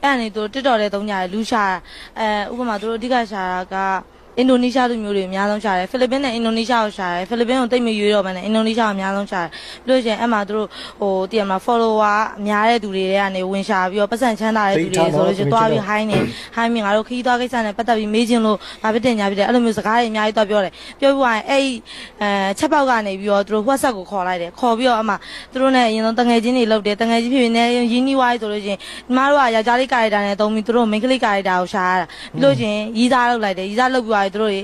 အဲ့ဒါနေသူတစ်တော်တဲ့သုံးကြတယ်လူရှာဥပမာသူတို့အဓိကရှာတာကအင်ဒိုနီးရှားလူမျိုးတွေအများဆုံးရှာတယ်ဖိလစ်ပင်းနဲ့အင်ဒိုနီးရှားကိုရှာတယ်ဖိလစ်ပင်းကိုတိတ်မရွေးတော့ဘဲနဲ့အင်ဒိုနီးရှားကိုအများဆုံးရှာတယ်ပြီးလို့ရှိရင်အဲ့မှာသူတို့တည်ရမှာ follower အများတဲ့သူတွေကနေဝင်ရှာပြီးတော့ပတ်စံချမ်းသာတဲ့သူတွေဆိုလို့ရှိရင်တွားပြီး high နေ high မြင်ငါတို့ခီးသွားကိစ္စနဲ့ပတ်သက်ပြီးမေးခြင်းလို့ဘာဖြစ်တင်ညာဖြစ်တယ်အဲ့လိုမျိုးစကားတွေအများကြီးတွားပြောတယ်ပြောပြီးရင်အဲ့ချက်ပေါက်ကနေပြီးတော့သူတို့ WhatsApp ကိုခေါ်လိုက်တယ်ခေါ်ပြီးတော့အမှသူတို့နဲ့အရင်ဆုံးတငယ်ချင်းတွေလုပ်တယ်တငယ်ချင်းဖြစ်နေရင်းနှီးဝိုင်းဆိုလို့ရှိရင်ညီမတို့ကယောက်ျားလေးကာရိုက်တာနဲ့တုံးပြီးသူတို့မိန်းကလေးကာရိုက်တာကိုရှာရတာပြီးလို့ရှိရင်ရီးသားလုပ်လိုက်တယ်ရီးသားလုပ်ပြီးတော့သူတို့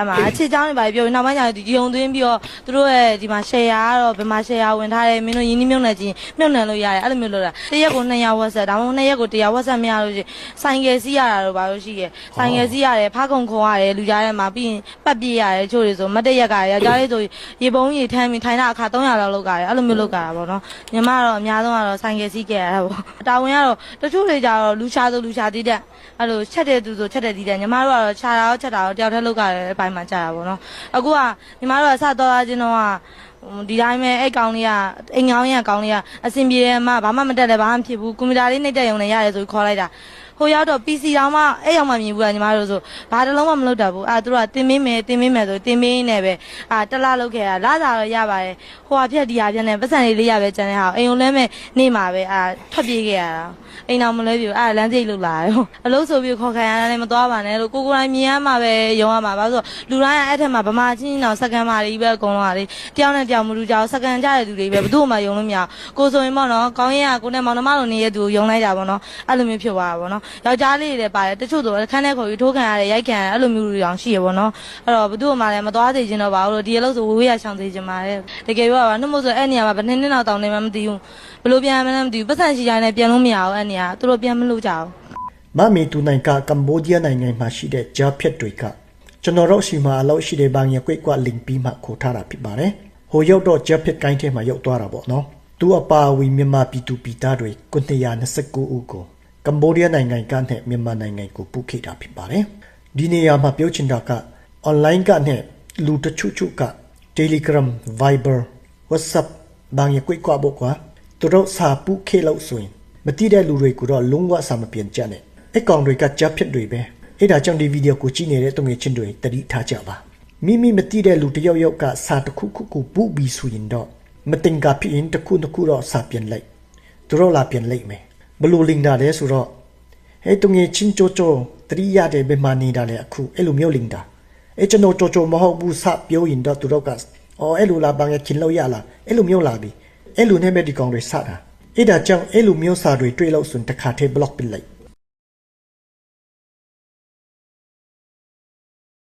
အမအချစ်ကြောင်းတွေပါပြောပြီးနောက်ပိုင်းကျရင်ဒီယုံသွင်းပြီးတော့သူတို့ရဲ့ဒီမှာ share ကတော့ဘယ်မှာ share ဝင်ထားတယ်မင်းတို့ယင်းနှမြုပ်နေချင်းမြုပ်နှံလို့ရတယ်အဲ့လိုမျိုးလုပ်တာတစ်ရက်ကို200 WhatsApp ဒါမှမဟုတ်2ရက်ကို100 WhatsApp မရလို့ရှိရင်ဆိုင်ကယ်စီးရတာတော့ဘာလို့ရှိရဲ့ဆိုင်ကယ်စီးရတယ်ဖားခုံခေါ်ရတယ်လူကြားထဲမှာပြီးရင်ပတ်ပြေးရတယ်ချို့တွေဆိုမတ်တရက်ကရကြားလေးဆိုရေပုံးရေထမ်းပြီးထိုင်တာအခါ300လောက်လောက်ကြတယ်အဲ့လိုမျိုးလုပ်ကြတာပေါ့နော်ညီမကတော့အများဆုံးကတော့ဆိုင်ကယ်စီးခဲ့ရတာပေါ့တာဝန်ကတော့တချို့တွေကြတော့လူရှာဆိုလူရှာသေးတဲ့အဲ့လိုချက်တဲ့သူဆိုချက်တဲ့ဒီတဲ့ညီမတို့ကတော့ခြာတာရောချက်တာရောတယောက်တည်းလုပ်ကြတယ်အပိုင်းမှာကြာတာပေါ့နော်အခုကညီမတို့ကစတော့ချင်းတော့ဒီတိုင်းပဲအဲ့ကောင်လေးကအိမ်ငောင်းရကောင်လေးကအဆင်ပြေတယ်အမဘာမှမတက်လည်းဘာမှမဖြစ်ဘူးကွန်ပျူတာလေးနှိပ်တက်ရုံနဲ့ရတယ်ဆိုခေါ်လိုက်တာဟိုရောက်တော့ PC တောင်မှအဲ့ရောက်မှမြင်ဘူးကညီမတို့ဆိုဘာတစ်လုံးမှမလုပ်တတ်ဘူးသူတို့ကတင်မင်းမယ်ဆိုတင်မင်းနဲ့ပဲတလားလောက်ခဲ့တာလာစားတော့ရပါတယ်ဟိုဟာဖြက်ဒီဟာဖြက်နဲ့ပတ်စံလေးရပဲကျန်တဲ့ဟာအိမ်ုံလဲမဲ့နေမှာပဲထွက်ပြေးခဲ့ရတာအိမ်တော်မလဲပြီလမ်းစိတ်လုလာတယ်အလုပ်ဆိုပြီးခေါ်ခံရတာလည်းမသွားပါနဲ့လို့ကိုတိုင်းမြင်ရမှာပဲယုံရမှာဘာလို့ဆိုလူတိုင်းအဲ့ထက်မှာဗမာချင်းတော့စကန်မာတွေပဲအကုန်လုံးကလေတယောက်နဲ့တယောက်မလူကြအောင်စကန်ကြတဲ့သူတွေပဲဘယ်သူမှယုံလို့မရကိုဆိုရင်ပေါ့နော်ကောင်းရင်ကကိုနဲ့မောင်နှမလိုနေတဲ့သူကိုယုံလိုက်တာပေါ့နော်အဲ့လိုမျိုးဖြစ်သွားတာပေါ့နော်ယောက်ျားလေးတွေလည်းပါတယ်တချို့ဆိုခန်းထဲခေါ်ပြီးထိုးခံရတယ်ရိုက်ခံရတယ်အဲ့လိုမျိုးတွေအောင်ရှိရပေါ့နော်အဲ့တော့ဘယ်သူမှလည်းမသွားသေးခြင်းတော့ပါဘူးလို့ဒီအလုပ်ဆိုဝေးရရှောင်သေးခြင်းပါတယ်တကယ်ပြောပါနှုတ်မို့ဆိုအဲ့နေရာမှာဘယ်နှစ်နောက်တောင်နေမှမသိဘူးဘယ်လိုပြန်မှန်းမသိဘူးပတ်စံရှိကြတယ်ပြန်လို့မရဘူးအဲ့နေရာသူတို့ပြန်မလို့ကြဘူးမမီတူနိုင်ကကမ္ဘောဒီးယားနိုင်ငံမှာရှိတဲ့ဂျာဖြက်တွေကကျွန်တော်တို့ရှိမှအလောက်ရှိတဲ့ဘန်ရကွက်ကွက်လင်ပြီးမှခေါ်ထားတာဖြစ်ပါတယ်ဟိုရောက်တော့ဂျာဖြက်ကိုင်းထဲမှာရောက်သွားတာပေါ့နော်သူအပါဝီမြန်မာပြည်သူပြည်သားတွေ929ဦးကိုကမ္ဘောဒီးယားနိုင်ငံကနဲ့မြန်မာနိုင်ငံကိုပို့ခဲ့တာဖြစ်ပါတယ်ဒီနေရာမှာပြောချင်တာကအွန်လိုင်းကနဲ့လူတချို့က Telegram Viber WhatsApp ဘန်ရကွက်ကွက်ဘောကွာသူတို့စာပုခဲ့လို့ဆိုရင်မတိတဲ့လူတွေကိုတော့လုံးဝစာမပြန်ကြနဲ့အကောင်တွေကဂျပ်ဖြစ်တွေပဲအဲ့ဒါကြောင့်ဒီဗီဒီယိုကိုကြည့်နေတဲ့တုံငယ်ချင်းတွေတတိထားကြပါမိမတိတဲ့လူတယောက်ကစာတစ်ခုခုပူပြီးဆိုရင်တော့မတင်ကဖြစ်ရင်တစ်ခုတော့စာပြန်လိုက်သူတို့လာပြန်လိုက်မယ်ဘလို့လင်တာလဲဆိုတော့အဲ့တုံငယ်ချင်းချိုတတိရတဲ့ဘယ်မှာနေတာလဲအခုအဲ့လိုမျိုးလင်တာအဲ့ကျွန်တော်ချိုမဟုတ်ဘူးစပြောရင်တော့သူတို့ကအဲ့လိုလာဘန်ရခင်လို့ရလားအဲ့လိုမျိုးလာပြီအဲ့လိုနဲ့ပဲဒီကောင်တွေစတာအဲ့ဒါကြောင့်အဲ့လိုမျိုးစာတွေတွေ့လို့ဆိုရင်တစ်ခါတည်း block ပစ်လိုက်